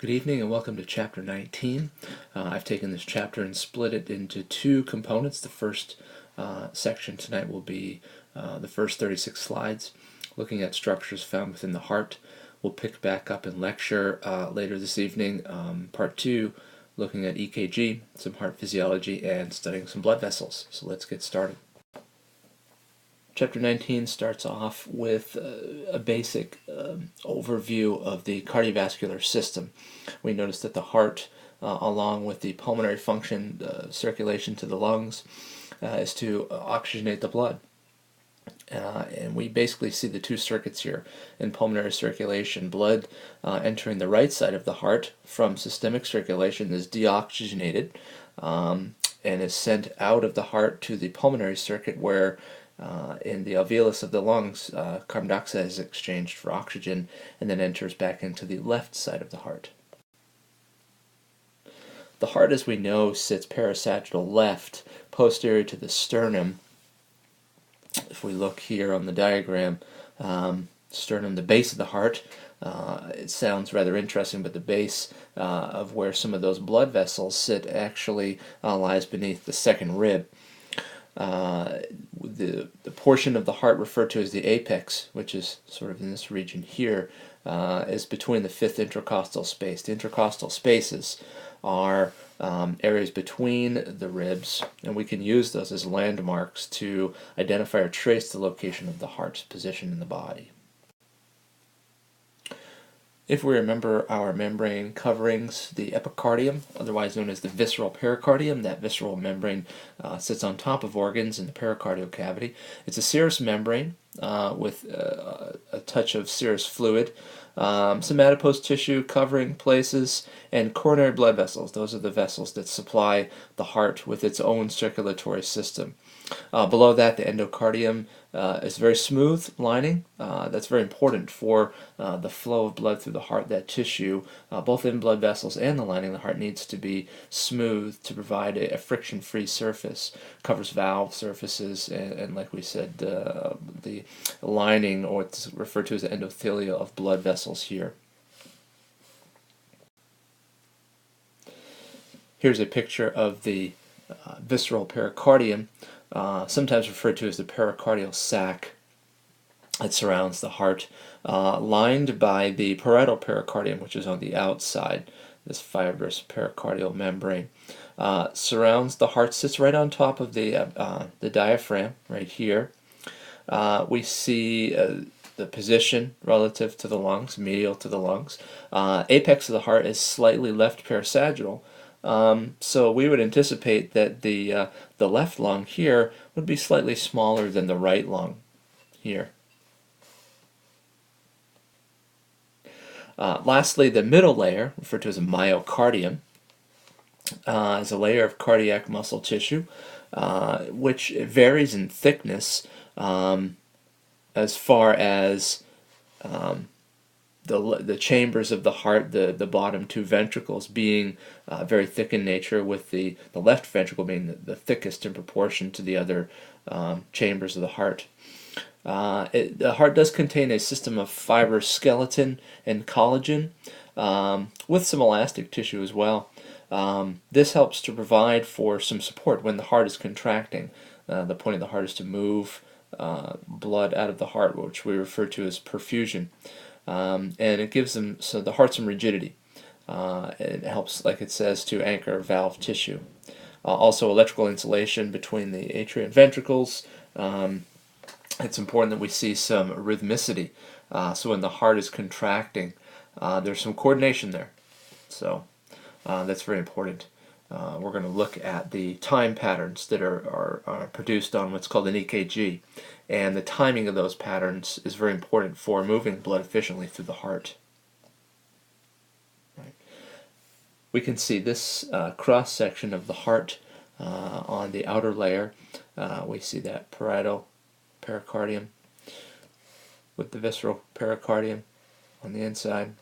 Good evening and welcome to Chapter 19. I've taken this chapter and split it into two components. The first section tonight will be the first 36 slides, looking at structures found within the heart. We'll pick back up in lecture later this evening, part 2, looking at EKG, some heart physiology, and studying some blood vessels. So let's get started. Chapter 19 starts off with a basic overview of the cardiovascular system. We notice that the heart, along with the pulmonary function, circulation to the lungs, is to oxygenate the blood. And we basically see the two circuits here in pulmonary circulation. Blood entering the right side of the heart from systemic circulation is deoxygenated and is sent out of the heart to the pulmonary circuit where in the alveolus of the lungs, carbon dioxide is exchanged for oxygen and then enters back into the left side of the heart. The heart, as we know, sits parasagittal left, posterior to the sternum. If we look here on the diagram, sternum, the base of the heart, it sounds rather interesting, but the base of where some of those blood vessels sit actually lies beneath the second rib. The portion of the heart referred to as the apex, which is sort of in this region here, is between the fifth intercostal space. The intercostal spaces are areas between the ribs, and we can use those as landmarks to identify or trace the location of the heart's position in the body. If we remember our membrane coverings, the epicardium, otherwise known as the visceral pericardium, that visceral membrane sits on top of organs in the pericardial cavity. It's a serous membrane with a touch of serous fluid, some adipose tissue covering places, and coronary blood vessels. Those are the vessels that supply the heart with its own circulatory system. Below that, the endocardium is very smooth lining. That's very important for the flow of blood through the heart. That tissue, both in blood vessels and the lining of the heart, needs to be smooth to provide a friction-free surface. Covers valve surfaces, and like we said, the lining, or what's referred to as the endothelia of blood vessels here. Here's a picture of the visceral pericardium, sometimes referred to as the pericardial sac that surrounds the heart, lined by the parietal pericardium, which is on the outside. This fibrous pericardial membrane surrounds the heart, sits right on top of the diaphragm, right here. We see the position relative to the lungs, medial to the lungs. Apex of the heart is slightly left parasagittal. So we would anticipate that the left lung here would be slightly smaller than the right lung here. Lastly, the middle layer, referred to as a myocardium, is a layer of cardiac muscle tissue, which varies in thickness as far as the chambers of the heart, the bottom two ventricles being very thick in nature, with the left ventricle being the thickest in proportion to the other chambers of the heart. The heart does contain a system of fibrous skeleton and collagen, with some elastic tissue as well. This helps to provide for some support when the heart is contracting. The point of the heart is to move blood out of the heart, which we refer to as perfusion. And it gives the heart some rigidity. It helps, like it says, to anchor valve tissue. Also, electrical insulation between the atria and ventricles. It's important that we see some rhythmicity. So when the heart is contracting, there's some coordination there. So that's very important. We're going to look at the time patterns that are produced on what's called an EKG. And the timing of those patterns is very important for moving blood efficiently through the heart. Right. We can see this cross-section of the heart on the outer layer. We see that parietal pericardium with the visceral pericardium on the inside.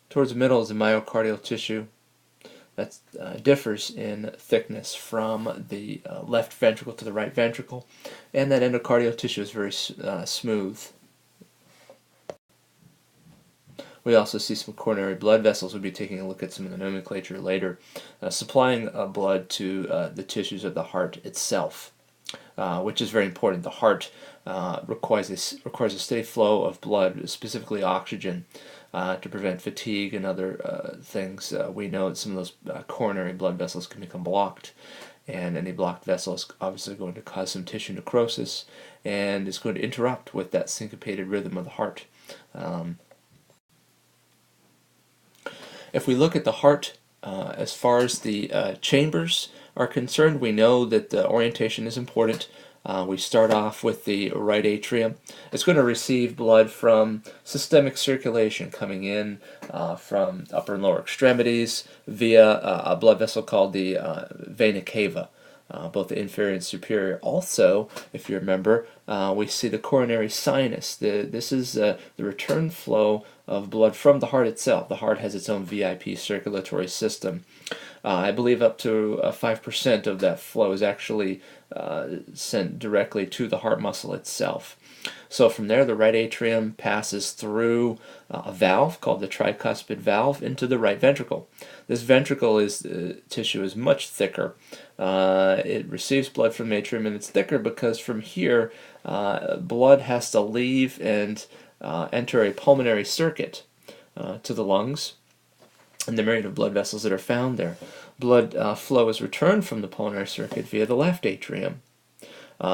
Towards the middle is the myocardial tissue. That differs in thickness from the left ventricle to the right ventricle, and that endocardial tissue is very smooth. We also see some coronary blood vessels. We'll be taking a look at some of the nomenclature later, supplying blood to the tissues of the heart itself, which is very important. The heart requires a steady flow of blood, specifically oxygen, to prevent fatigue and other things. We know that some of those coronary blood vessels can become blocked, and any blocked vessel is obviously going to cause some tissue necrosis and is going to interrupt with that syncopated rhythm of the heart. If we look at the heart as far as the chambers are concerned, we know that the orientation is important. We start off with the right atrium. It's going to receive blood from systemic circulation coming in from upper and lower extremities via a blood vessel called the vena cava, both the inferior and superior. Also, if you remember, we see the coronary sinus. This is the return flow of blood from the heart itself. The heart has its own VIP circulatory system. I believe up to 5% of that flow is actually sent directly to the heart muscle itself. So from there, the right atrium passes through a valve called the tricuspid valve into the right ventricle. This ventricle tissue is much thicker. It receives blood from the atrium, and it's thicker because from here, blood has to leave and enter a pulmonary circuit to the lungs and the myriad of blood vessels that are found there. Blood flow is returned from the pulmonary circuit via the left atrium.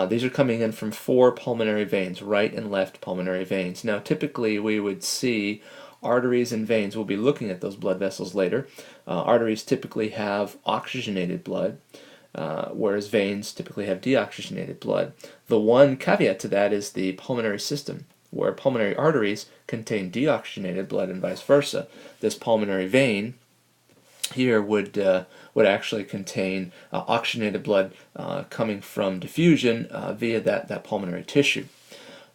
These are coming in from 4 pulmonary veins, right and left pulmonary veins. Now, typically we would see arteries and veins. We'll be looking at those blood vessels later. Arteries typically have oxygenated blood, whereas veins typically have deoxygenated blood. The one caveat to that is the pulmonary system, where pulmonary arteries contain deoxygenated blood and vice versa. This pulmonary vein here would actually contain oxygenated blood coming from diffusion via that pulmonary tissue.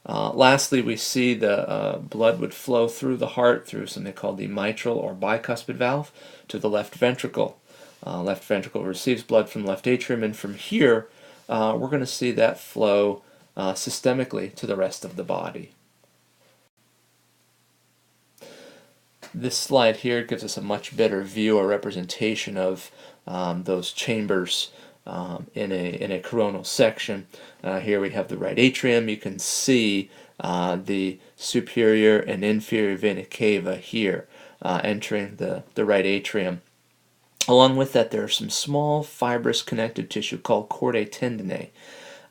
Lastly, we see the blood would flow through the heart through something called the mitral or bicuspid valve to the left ventricle. Left ventricle receives blood from the left atrium, and from here we're going to see that flow systemically to the rest of the body. This slide here gives us a much better view or representation of those chambers in a coronal section. Here we have the right atrium. You can see the superior and inferior vena cava here entering the right atrium. Along with that, there are some small fibrous connective tissue called chordae tendineae.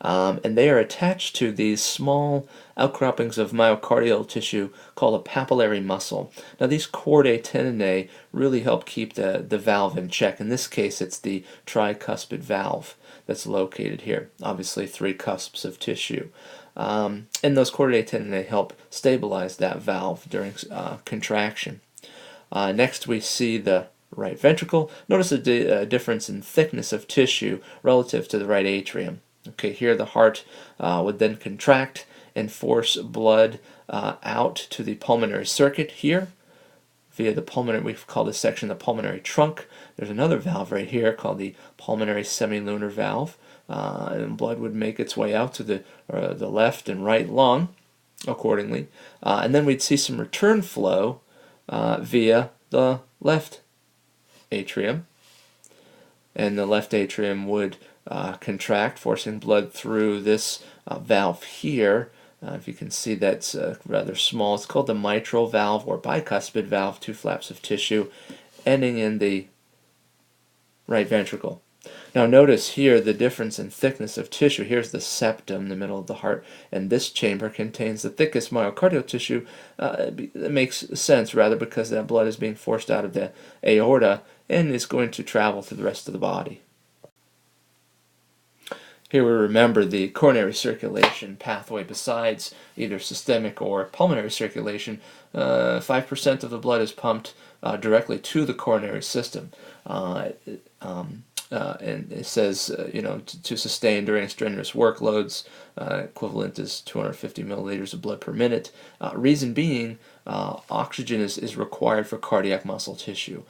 And they are attached to these small outcroppings of myocardial tissue called a papillary muscle. Now, these chordae tendineae really help keep the valve in check. In this case, it's the tricuspid valve that's located here. Obviously, 3 cusps of tissue. And those chordae tendineae help stabilize that valve during contraction. Next, we see the right ventricle. Notice a difference in thickness of tissue relative to the right atrium. Okay, here the heart would then contract and force blood out to the pulmonary circuit here via the pulmonary, we call this section the pulmonary trunk. There's another valve right here called the pulmonary semilunar valve, and blood would make its way out to the left and right lung accordingly. And then we'd see some return flow via the left atrium, and the left atrium would contract, forcing blood through this valve here. If you can see, that's rather small. It's called the mitral valve or bicuspid valve, 2 flaps of tissue ending in the right ventricle. Now notice here the difference in thickness of tissue. Here's the septum, the middle of the heart, and this chamber contains the thickest myocardial tissue. It makes sense, rather, because that blood is being forced out of the aorta and is going to travel to the rest of the body. Here we remember the coronary circulation pathway. Besides either systemic or pulmonary circulation, 5% of the blood is pumped directly to the coronary system. And it says, to sustain during strenuous workloads, equivalent is 250 milliliters of blood per minute. Reason being, oxygen is required for cardiac muscle tissue.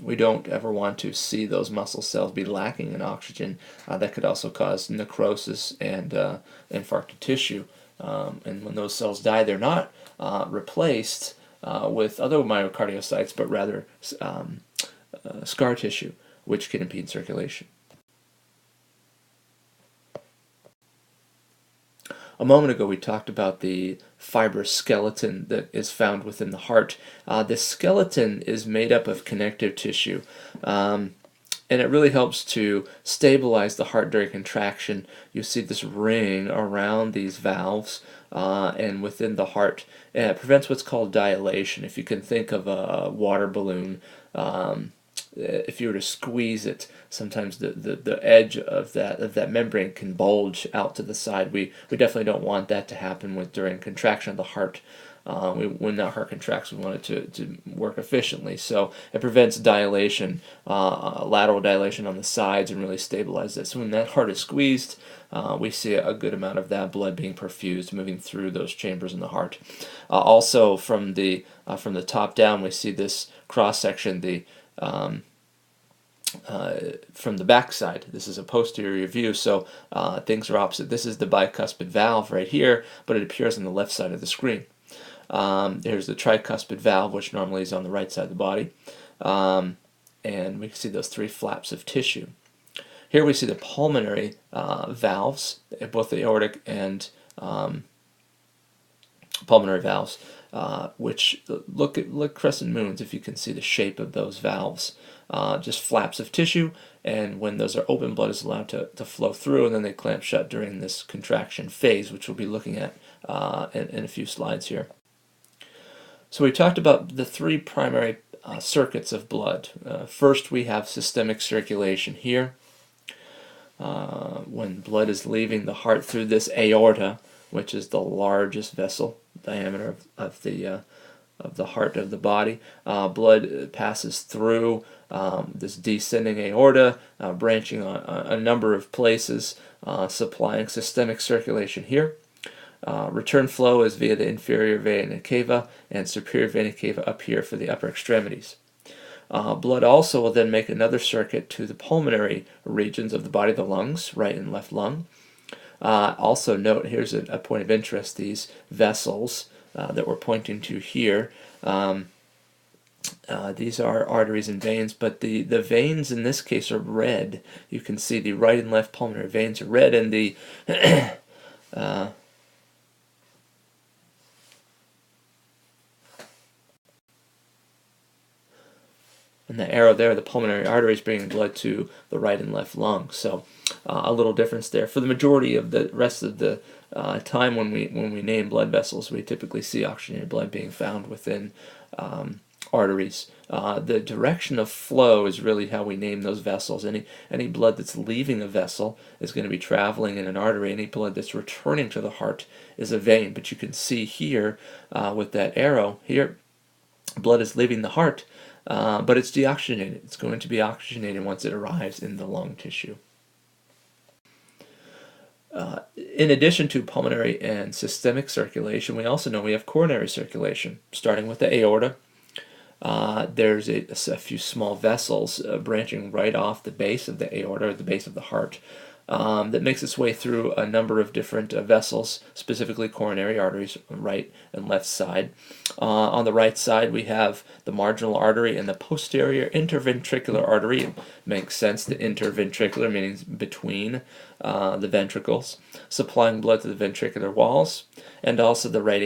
We don't ever want to see those muscle cells be lacking in oxygen. That could also cause necrosis and infarcted tissue. And when those cells die, they're not replaced with other myocardiocytes, but rather scar tissue, which can impede circulation. A moment ago we talked about the fibrous skeleton that is found within the heart. This skeleton is made up of connective tissue, and it really helps to stabilize the heart during contraction. You see this ring around these valves and within the heart, and it prevents what's called dilation. If you can think of a water balloon, if you were to squeeze it, sometimes the edge of that membrane can bulge out to the side. We definitely don't want that to happen during contraction of the heart. When that heart contracts, we want it to work efficiently. So it prevents dilation, lateral dilation on the sides, and really stabilizes it. So when that heart is squeezed, we see a good amount of that blood being perfused, moving through those chambers in the heart. Also, from the top down, we see this cross section. From the back side, this is a posterior view, so things are opposite. This is the bicuspid valve right here, but it appears on the left side of the screen. There's the tricuspid valve, which normally is on the right side of the body, and we can see those three flaps of tissue. Here we see the pulmonary valves, both the aortic and pulmonary valves, which look crescent moons if you can see the shape of those valves. Just flaps of tissue, and when those are open, blood is allowed to flow through, and then they clamp shut during this contraction phase, which we'll be looking at in a few slides here. So we talked about the three primary circuits of blood. First, we have systemic circulation here. When blood is leaving the heart through this aorta, which is the largest vessel diameter of the heart of the body, blood passes through this descending aorta, branching on a number of places, supplying systemic circulation here. Return flow is via the inferior vena cava and superior vena cava up here for the upper extremities. Blood also will then make another circuit to the pulmonary regions of the body, the lungs, right and left lung. Also note, here's a point of interest, these vessels that we're pointing to here. These are arteries and veins, but the veins in this case are red. You can see the right and left pulmonary veins are red, and the and the arrow there, the pulmonary arteries bringing blood to the right and left lung. So a little difference there. For the majority of the rest of the time when we name blood vessels, we typically see oxygenated blood being found within arteries. The direction of flow is really how we name those vessels. Any blood that's leaving a vessel is going to be traveling in an artery. Any blood that's returning to the heart is a vein. But you can see here with that arrow here, blood is leaving the heart, but it's deoxygenated. It's going to be oxygenated once it arrives in the lung tissue. In addition to pulmonary and systemic circulation, we also know we have coronary circulation, starting with the aorta. There's a few small vessels branching right off the base of the aorta, or the base of the heart, that makes its way through a number of different vessels, specifically coronary arteries, right and left side. On the right side, we have the marginal artery and the posterior interventricular artery. It makes sense, the interventricular meaning between the ventricles, supplying blood to the ventricular walls, and also the right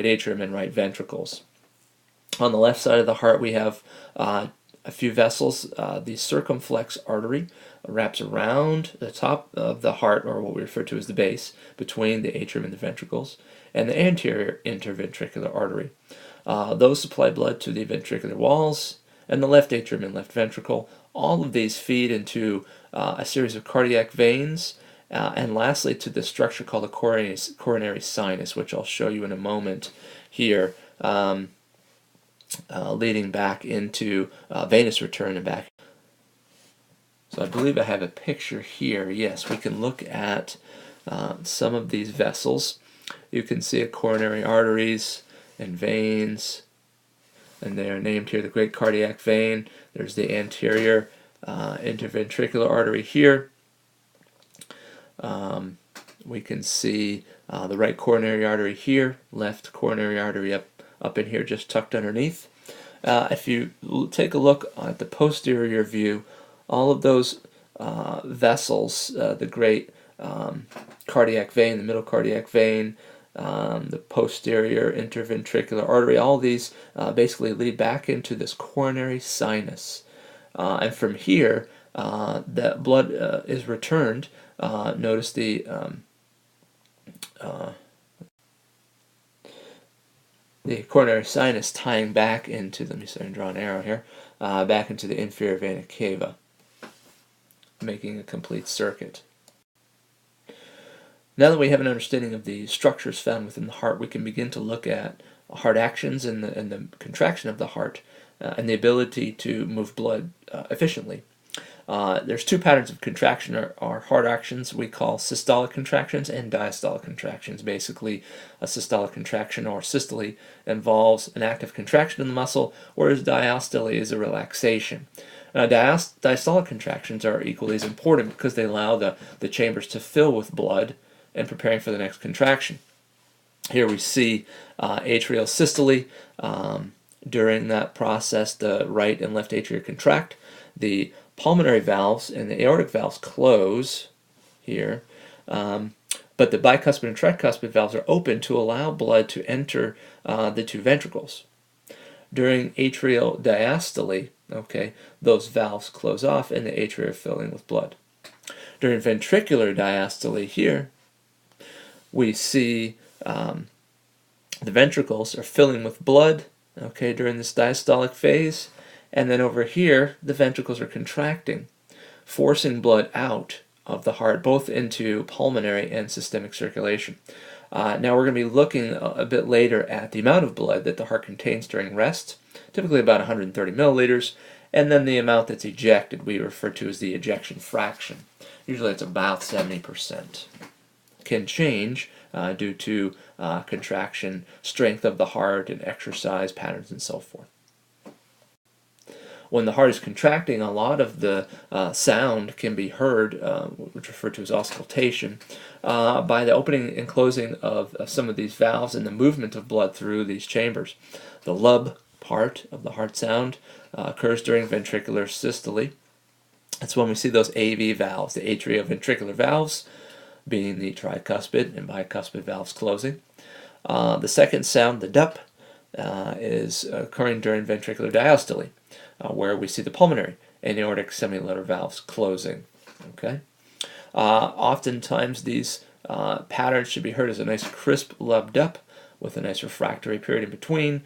atrium and right ventricles. On the left side of the heart, we have a few vessels. The circumflex artery wraps around the top of the heart, or what we refer to as the base, between the atrium and the ventricles, and the anterior interventricular artery. Those supply blood to the ventricular walls and the left atrium and left ventricle. All of these feed into a series of cardiac veins, and lastly to the structure called the coronary sinus, which I'll show you in a moment here. Leading back into venous return and back. So I believe I have a picture here. Yes, we can look at some of these vessels. You can see coronary arteries and veins, and they are named here the great cardiac vein. There's the anterior interventricular artery here. We can see the right coronary artery here, left coronary artery up up in here just tucked underneath. If you take a look at the posterior view, all of those vessels, the great cardiac vein, the middle cardiac vein, the posterior interventricular artery, all these basically lead back into this coronary sinus. And from here, that blood is returned. Notice the coronary sinus tying back into, let me see, draw an arrow here, back into the inferior vena cava, making a complete circuit. Now that we have an understanding of the structures found within the heart, we can begin to look at heart actions and the contraction of the heart and the ability to move blood efficiently. There's two patterns of contraction or heart actions we call systolic contractions and diastolic contractions. Basically, a systolic contraction or systole involves an active contraction of the muscle, whereas diastole is a relaxation. Diastolic contractions are equally as important because they allow the chambers to fill with blood and preparing for the next contraction. Here we see atrial systole. During that process, the right and left atria contract. The pulmonary valves and the aortic valves close here, but the bicuspid and tricuspid valves are open to allow blood to enter the two ventricles. During atrial diastole, those valves close off and the atria are filling with blood. During ventricular diastole here, we see the ventricles are filling with blood, during this diastolic phase, and then over here, the ventricles are contracting, forcing blood out of the heart, both into pulmonary and systemic circulation. Now we're going to be looking a bit later at the amount of blood that the heart contains during rest, typically about 130 milliliters, and then the amount that's ejected we refer to as the ejection fraction. Usually it's about 70%. Can change due to contraction, strength of the heart, and exercise patterns and so forth. When the heart is contracting, a lot of the sound can be heard, which is referred to as auscultation, by the opening and closing of some of these valves and the movement of blood through these chambers. The lub part of the heart sound occurs during ventricular systole. That's when we see those AV valves, the atrioventricular valves, being the tricuspid and bicuspid valves closing. The second sound, the dup, is occurring during ventricular diastole, where we see the pulmonary and aortic semilunar valves closing. Oftentimes these patterns should be heard as a nice crisp lub dup with a nice refractory period in between.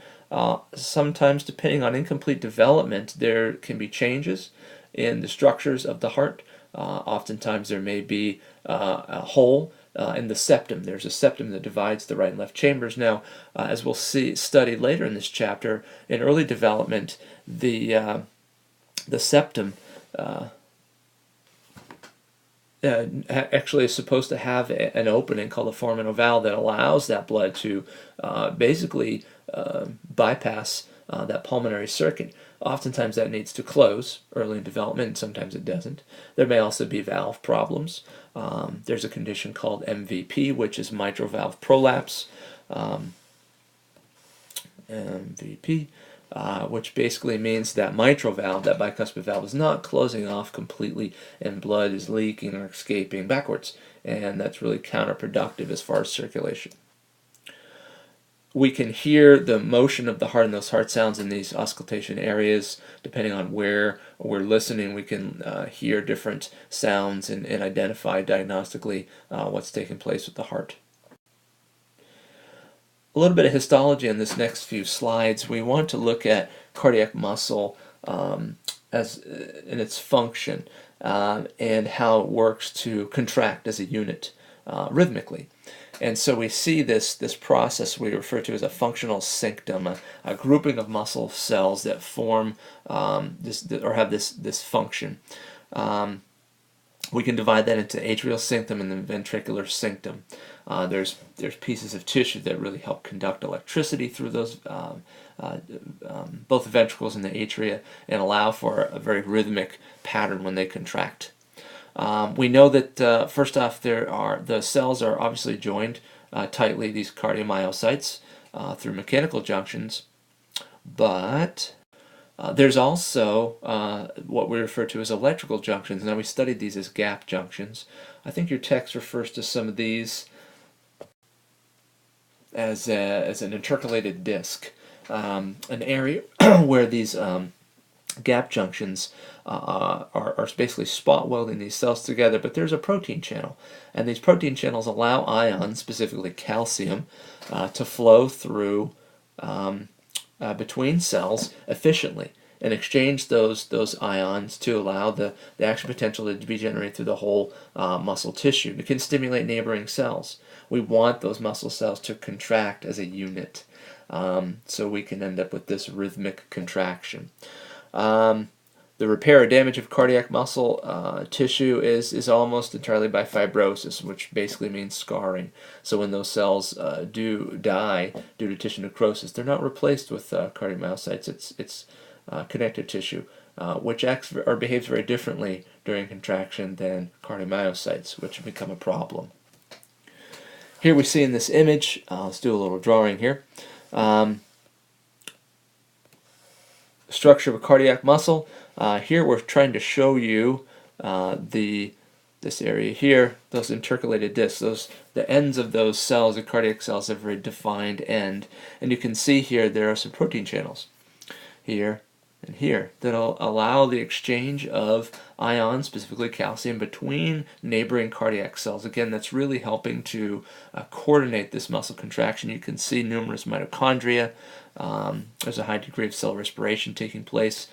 Sometimes, depending on incomplete development, there can be changes in the structures of the heart. Oftentimes there may be a hole in the septum. There's a septum that divides the right and left chambers. Now, as we'll study later in this chapter, in early development, the septum actually is supposed to have an opening called the foramen valve that allows that blood to basically bypass that pulmonary circuit. Oftentimes that needs to close early in development, and sometimes it doesn't. There may also be valve problems. There's a condition called MVP, which is mitral valve prolapse. MVP, which basically means that mitral valve, that bicuspid valve, is not closing off completely and blood is leaking or escaping backwards. And that's really counterproductive as far as circulation. We can hear the motion of the heart and those heart sounds in these auscultation areas. Depending on where we're listening, we can hear different sounds and identify diagnostically what's taking place with the heart. A little bit of histology in this next few slides. We want to look at cardiac muscle as in its function and how it works to contract as a unit rhythmically. And so we see this process we refer to as a functional synctum, a grouping of muscle cells that form this function. We can divide that into atrial synctum and the ventricular synctum. There's pieces of tissue that really help conduct electricity through those both the ventricles and the atria and allow for a very rhythmic pattern when they contract. We know that first off, the cells are obviously joined tightly, these cardiomyocytes, through mechanical junctions, but there's also what we refer to as electrical junctions. Now, we studied these as gap junctions. I think your text refers to some of these as an intercalated disc, an area where these gap junctions are basically spot welding these cells together, but there's a protein channel, and these protein channels allow ions, specifically calcium, to flow through between cells efficiently and exchange those ions to allow the action potential to be generated through the whole muscle tissue. It can stimulate neighboring cells. We want those muscle cells to contract as a unit, so we can end up with this rhythmic contraction. The repair or damage of cardiac muscle tissue is almost entirely by fibrosis, which basically means scarring. So when those cells do die due to tissue necrosis, they're not replaced with cardiomyocytes. It's connective tissue, which acts or behaves very differently during contraction than cardiomyocytes, which become a problem. Here we see in this image, let's do a little drawing here, structure of a cardiac muscle. Here we're trying to show you this area here, those intercalated discs, the ends of those cells, the cardiac cells, have a very defined end, and you can see here there are some protein channels here and here that'll allow the exchange of ions, specifically calcium, between neighboring cardiac cells. Again, that's really helping to coordinate this muscle contraction. You can see numerous mitochondria. There's a high degree of cell respiration taking place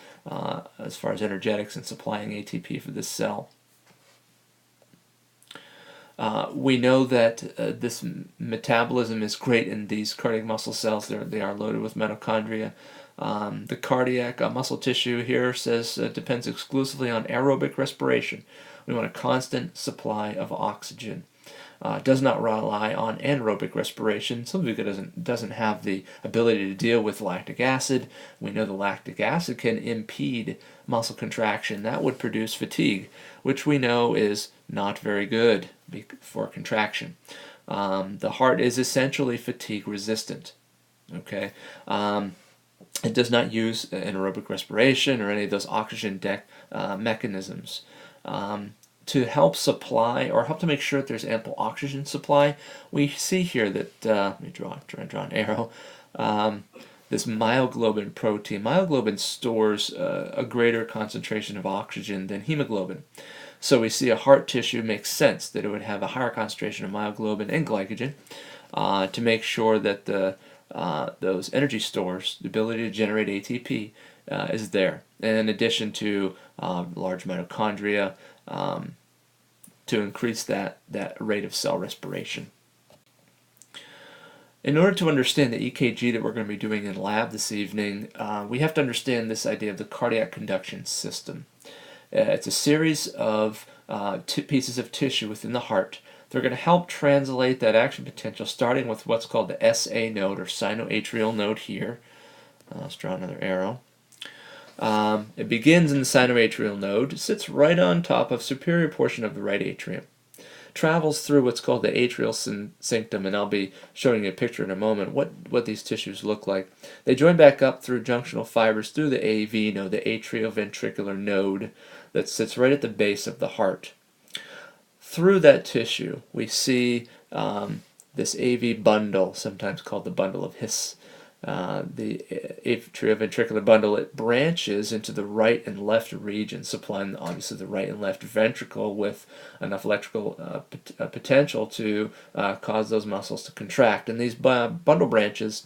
as far as energetics and supplying ATP for this cell. We know that this metabolism is great in these cardiac muscle cells. They are loaded with mitochondria. The cardiac muscle tissue here says depends exclusively on aerobic respiration. We want a constant supply of oxygen. Does not rely on anaerobic respiration, simply because it doesn't have the ability to deal with lactic acid. We know the lactic acid can impede muscle contraction. That would produce fatigue, which we know is not very good for contraction. The heart is essentially fatigue resistant. Okay. It does not use anaerobic respiration or any of those oxygen deck mechanisms. To help supply or help to make sure that there's ample oxygen supply, we see here that, let me draw an arrow, this myoglobin protein. Myoglobin stores a greater concentration of oxygen than hemoglobin. So we see a heart tissue makes sense that it would have a higher concentration of myoglobin and glycogen to make sure that those energy stores, the ability to generate ATP, is there. And in addition to large mitochondria, to increase that rate of cell respiration. In order to understand the EKG that we're going to be doing in lab this evening, we have to understand this idea of the cardiac conduction system. It's a series of pieces of tissue within the heart. They're going to help translate that action potential, starting with what's called the SA node or sinoatrial node here. Let's draw another arrow. It begins in the sinoatrial node, sits right on top of superior portion of the right atrium, travels through what's called the atrial sanctum, and I'll be showing you a picture in a moment what these tissues look like. They join back up through junctional fibers through the AV node, the atrioventricular node, that sits right at the base of the heart. Through that tissue, we see this AV bundle, sometimes called the bundle of His. The atrioventricular bundle, it branches into the right and left region, supplying obviously the right and left ventricle with enough electrical potential to cause those muscles to contract. And these bundle branches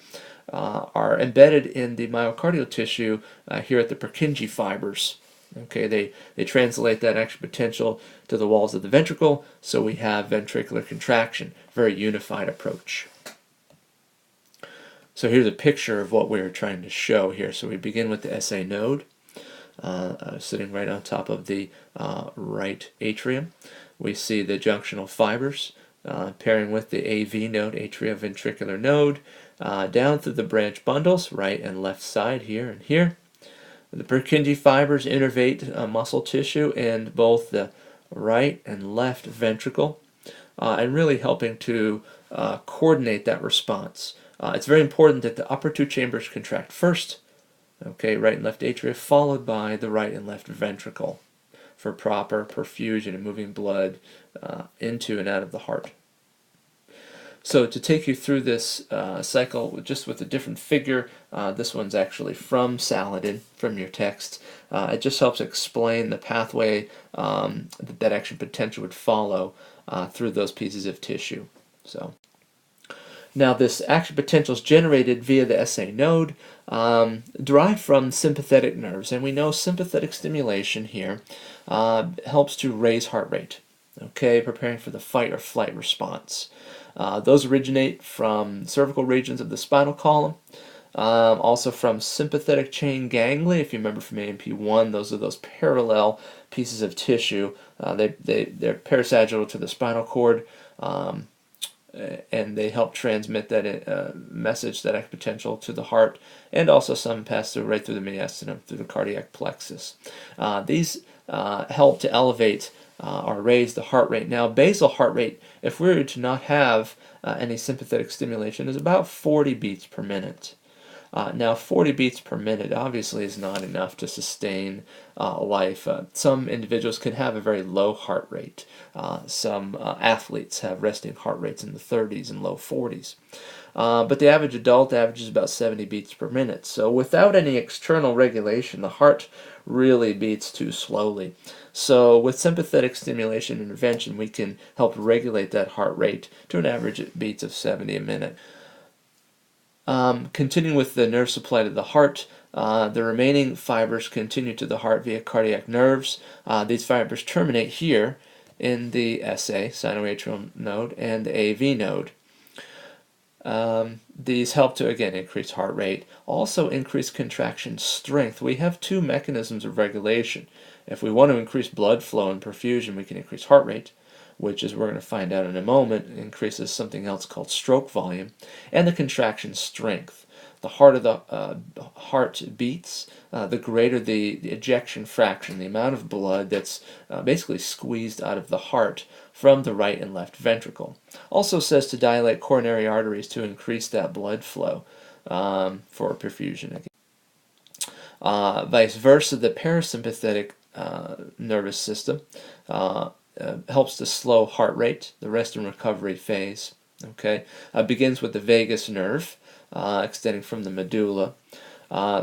are embedded in the myocardial tissue here at the Purkinje fibers. Okay, they translate that action potential to the walls of the ventricle, so we have ventricular contraction. Very unified approach. So here's a picture of what we're trying to show here. So we begin with the SA node, sitting right on top of the right atrium. We see the junctional fibers pairing with the AV node, atrioventricular node, down through the branch bundles, right and left side here and here. The Purkinje fibers innervate muscle tissue in both the right and left ventricle, and really helping to coordinate that response. It's very important that the upper two chambers contract first, okay, right and left atria, followed by the right and left ventricle for proper perfusion and moving blood into and out of the heart. So to take you through this cycle just with a different figure, this one's actually from Saladin, from your text. It just helps explain the pathway that action potential would follow through those pieces of tissue. So now this action potential is generated via the SA node, derived from sympathetic nerves, and we know sympathetic stimulation here helps to raise heart rate, okay, preparing for the fight or flight response. Those originate from cervical regions of the spinal column, also from sympathetic chain ganglia. If you remember from AMP1, those are those parallel pieces of tissue. They're parasagittal to the spinal cord, and they help transmit that message, that action potential, to the heart, and also some pass through right through the mediastinum, through the cardiac plexus. These help to elevate or raise the heart rate. Now, basal heart rate, if we were to not have any sympathetic stimulation, is about 40 beats per minute. Now, 40 beats per minute obviously is not enough to sustain life. Some individuals can have a very low heart rate. Some athletes have resting heart rates in the 30s and low 40s. But the average adult averages about 70 beats per minute. So without any external regulation, the heart really beats too slowly. So with sympathetic stimulation intervention, we can help regulate that heart rate to an average beats of 70 a minute. Continuing with the nerve supply to the heart, the remaining fibers continue to the heart via cardiac nerves. These fibers terminate here in the SA, sinoatrial node, and the AV node. These help to, again, increase heart rate, also increase contraction strength. We have two mechanisms of regulation. If we want to increase blood flow and perfusion, we can increase heart rate, which, as we're going to find out in a moment, increases something else called stroke volume, and the contraction strength. The harder the heart beats, the greater the ejection fraction, the amount of blood that's basically squeezed out of the heart from the right and left ventricle. Also says to dilate coronary arteries to increase that blood flow for perfusion. Vice versa, the parasympathetic nervous system helps to slow heart rate, the rest and recovery phase. Okay, begins with the vagus nerve, extending from the medulla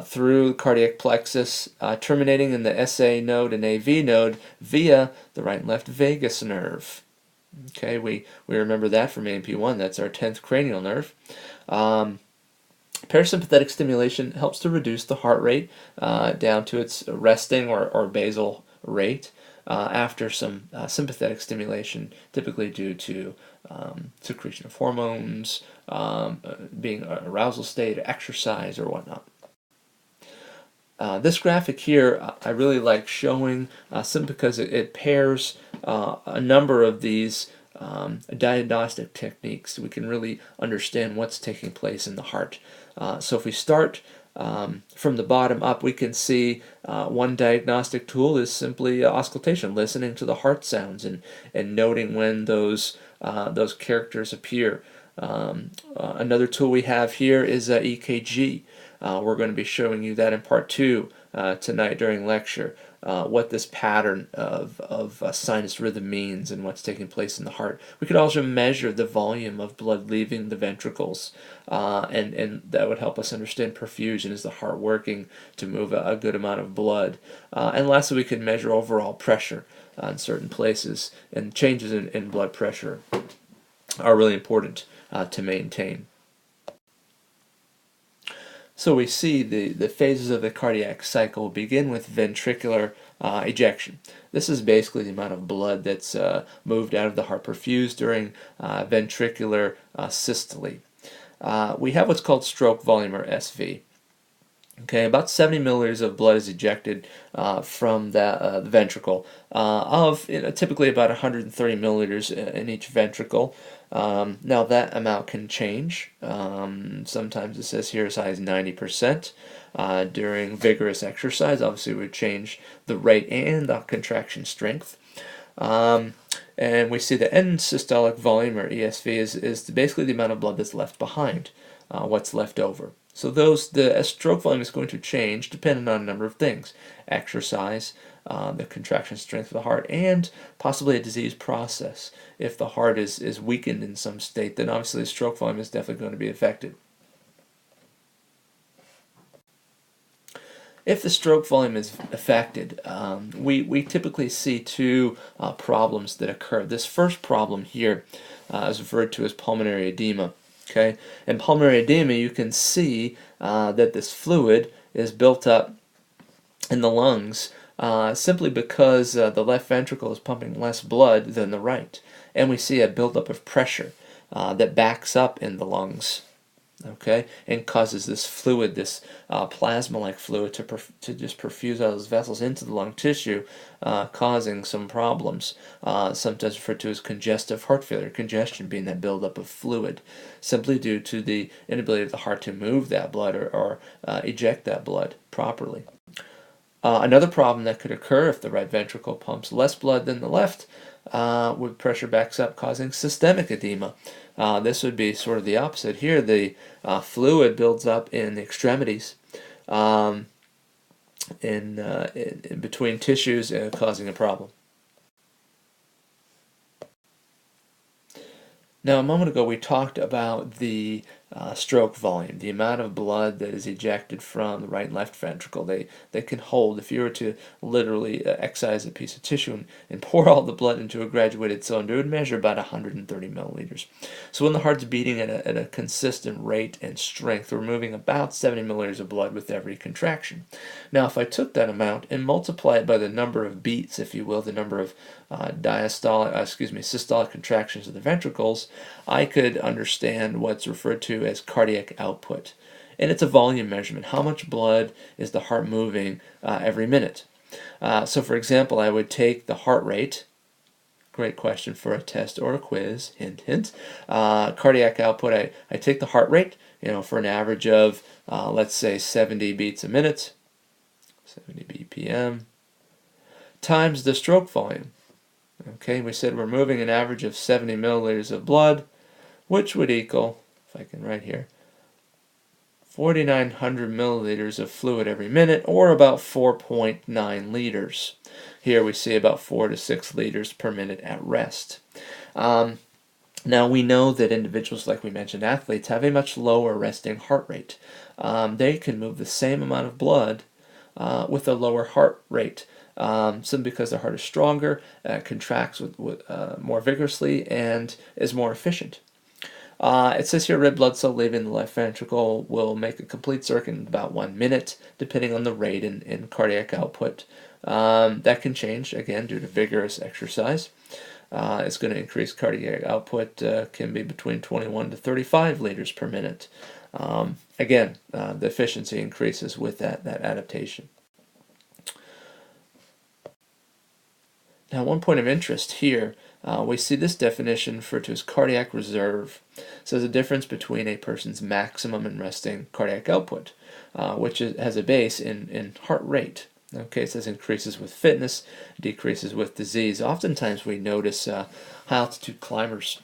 through the cardiac plexus, terminating in the SA node and AV node via the right and left vagus nerve. Okay, we remember that from AMP1. That's our 10th cranial nerve. Parasympathetic stimulation helps to reduce the heart rate down to its resting or basal rate after some sympathetic stimulation, typically due to secretion of hormones, being an arousal state, exercise, or whatnot. This graphic here I really like showing simply because it pairs a number of these diagnostic techniques. We can really understand what's taking place in the heart. So if we start from the bottom up, we can see one diagnostic tool is simply auscultation, listening to the heart sounds and noting when those characters appear. Another tool we have here is EKG. We're going to be showing you that in part 2 tonight during lecture, what this pattern of sinus rhythm means and what's taking place in the heart. We could also measure the volume of blood leaving the ventricles, and that would help us understand perfusion. Is the heart working to move a good amount of blood? And lastly, we can measure overall pressure in certain places, and changes in blood pressure are really important to maintain. So we see the phases of the cardiac cycle begin with ventricular ejection. This is basically the amount of blood that's moved out of the heart, perfused during ventricular systole. We have what's called stroke volume, or SV. Okay, about 70 milliliters of blood is ejected from the ventricle, of typically about 130 milliliters in each ventricle. Now that amount can change. Sometimes it says here as high as 90% during vigorous exercise. Obviously, we would change the rate and the contraction strength. And we see the end systolic volume, or ESV, is basically the amount of blood that's left behind. what's left over. So the stroke volume is going to change depending on a number of things: exercise, the contraction strength of the heart, and possibly a disease process. If the heart is weakened in some state, then obviously the stroke volume is definitely going to be affected. If the stroke volume is affected, we typically see two problems that occur. This first problem here is referred to as pulmonary edema. Okay, in pulmonary edema, you can see that this fluid is built up in the lungs simply because the left ventricle is pumping less blood than the right, and we see a buildup of pressure that backs up in the lungs. Okay, and causes this fluid, this plasma-like fluid, to just perfuse out of those vessels into the lung tissue, causing some problems, sometimes referred to as congestive heart failure, congestion being that buildup of fluid, simply due to the inability of the heart to move that blood or eject that blood properly. Another problem that could occur if the right ventricle pumps less blood than the left, with pressure backs up, causing systemic edema. This would be sort of the opposite here. The fluid builds up in the extremities, in between tissues, causing a problem. Now, a moment ago we talked about the stroke volume, the amount of blood that is ejected from the right and left ventricle. They can hold, if you were to literally excise a piece of tissue and pour all the blood into a graduated cylinder, it would measure about 130 milliliters. So when the heart's beating at a consistent rate and strength, we're moving about 70 milliliters of blood with every contraction. Now, if I took that amount and multiply it by the number of beats, if you will, the number of systolic contractions of the ventricles, I could understand what's referred to as cardiac output. And it's a volume measurement. How much blood is the heart moving every minute? So for example, I would take the heart rate. Great question for a test or a quiz. Hint, hint. Cardiac output, I take the heart rate, for an average of, let's say, 70 beats a minute, 70 BPM, times the stroke volume. Okay, we said we're moving an average of 70 milliliters of blood, which would equal, if I can write here, 4,900 milliliters of fluid every minute, or about 4.9 liters. Here we see about 4 to 6 liters per minute at rest. Now we know that individuals, like we mentioned, athletes, have a much lower resting heart rate. They can move the same amount of blood with a lower heart rate. Simply because their heart is stronger, contracts more vigorously, and is more efficient. It says here red blood cell leaving the left ventricle will make a complete circuit in about 1 minute, depending on the rate and cardiac output. That can change, again, due to vigorous exercise. It's going to increase cardiac output, can be between 21 to 35 liters per minute. Again, the efficiency increases with that adaptation. Now, one point of interest here, we see this definition referred to as cardiac reserve. So there's a difference between a person's maximum and resting cardiac output, which has a base in heart rate. Okay, it says increases with fitness, decreases with disease. Oftentimes we notice high-altitude climbers,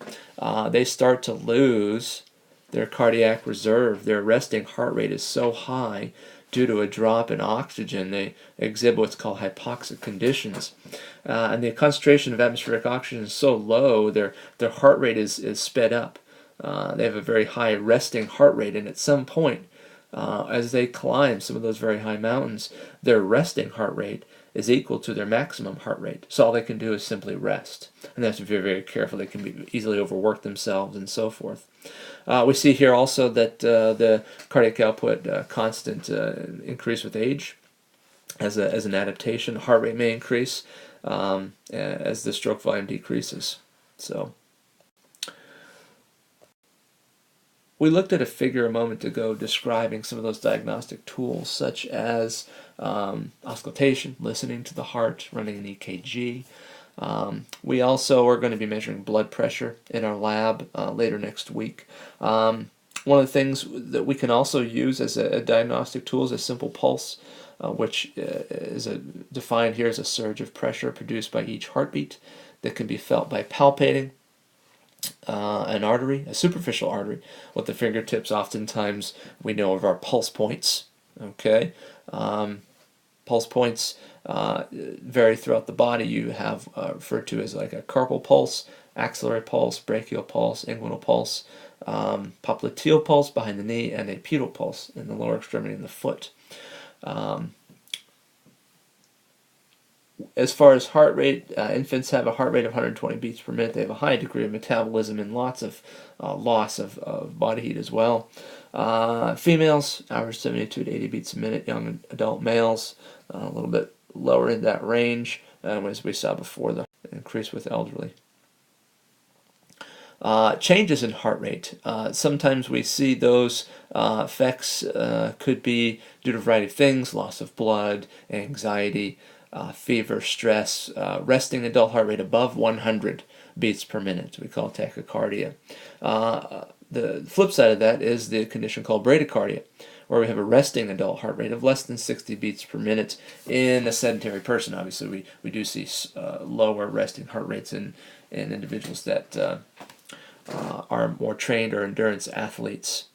they start to lose their cardiac reserve. Their resting heart rate is so high due to a drop in oxygen. They exhibit what's called hypoxic conditions. And the concentration of atmospheric oxygen is so low, their heart rate is sped up. They have a very high resting heart rate, and at some point, as they climb some of those very high mountains, their resting heart rate is equal to their maximum heart rate. So all they can do is simply rest. And they have to be very, very careful. They can easily overwork themselves and so forth. We see here also that the cardiac output constant increase with age as an adaptation. Heart rate may increase as the stroke volume decreases. So we looked at a figure a moment ago describing some of those diagnostic tools, such as auscultation, listening to the heart, running an EKG. We also are going to be measuring blood pressure in our lab later next week. One of the things that we can also use as a diagnostic tool is a simple pulse, which is defined here as a surge of pressure produced by each heartbeat that can be felt by palpating. an artery, a superficial artery, with the fingertips. Oftentimes we know of our pulse points. Okay, pulse points vary throughout the body. You have referred to as like a carpal pulse, axillary pulse, brachial pulse, inguinal pulse, popliteal pulse behind the knee, and a pedal pulse in the lower extremity in the foot. As far as heart rate, infants have a heart rate of 120 beats per minute. They have a high degree of metabolism and lots of loss of body heat as well. Females average 72 to 80 beats a minute. Young adult males a little bit lower in that range, as we saw before, the increase with elderly. Changes in heart rate. Sometimes we see those effects could be due to a variety of things: loss of blood, anxiety, fever, stress. Resting adult heart rate above 100 beats per minute we call tachycardia. The flip side of that is the condition called bradycardia, where we have a resting adult heart rate of less than 60 beats per minute in a sedentary person. Obviously, we do see lower resting heart rates in individuals that are more trained or endurance athletes.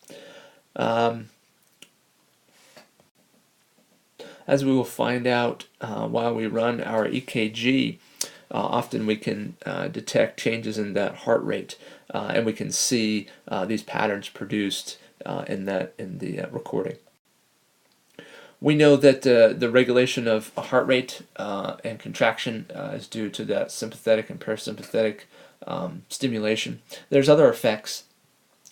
As we will find out while we run our EKG, often we can detect changes in that heart rate, and we can see these patterns produced in the recording. We know that the regulation of heart rate and contraction is due to that sympathetic and parasympathetic stimulation. There's other effects,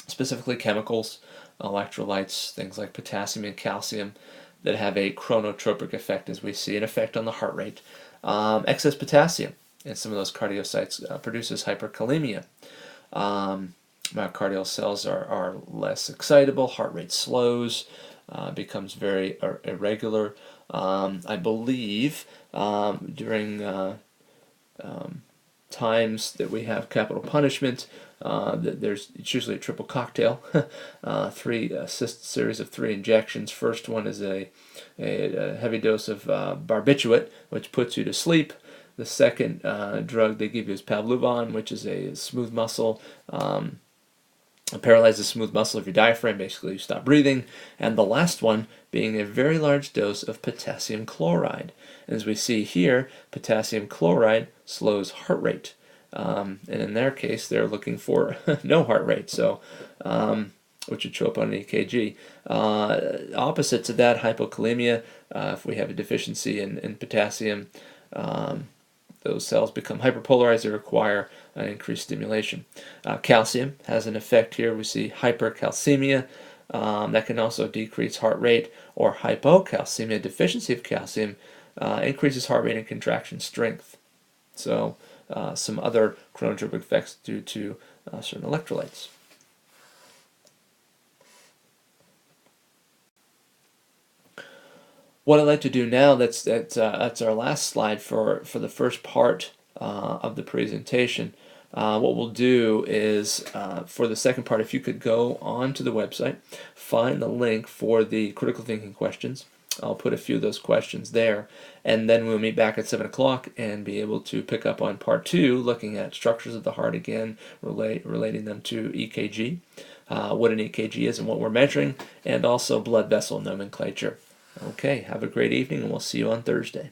specifically chemicals, electrolytes, things like potassium and calcium, that have a chronotropic effect, as we see an effect on the heart rate. Excess potassium in some of those cardiocytes produces hyperkalemia. Myocardial cells are less excitable, heart rate slows, becomes very irregular. I believe during times that we have capital punishment, it's usually a triple cocktail, series of 3 injections. First one is a heavy dose of barbiturate, which puts you to sleep. The second drug they give you is pavlovan, which is a smooth muscle, paralyzes the smooth muscle of your diaphragm. Basically, you stop breathing. And the last one being a very large dose of potassium chloride. And as we see here, potassium chloride slows heart rate. And in their case, they're looking for no heart rate, so which would show up on an EKG. Opposite to that, hypokalemia, if we have a deficiency in potassium, those cells become hyperpolarized. They require an increased stimulation. Calcium has an effect here. We see hypercalcemia. That can also decrease heart rate, or hypocalcemia, deficiency of calcium, increases heart rate and contraction strength. So some other chronotropic effects due to certain electrolytes. What I'd like to do now, that's our last slide for the first part of the presentation. What we'll do is, for the second part, if you could go onto the website, find the link for the critical thinking questions. I'll put a few of those questions there, and then we'll meet back at 7 o'clock and be able to pick up on part 2, looking at structures of the heart again, relating them to EKG, what an EKG is and what we're measuring, and also blood vessel nomenclature. Okay, have a great evening, and we'll see you on Thursday.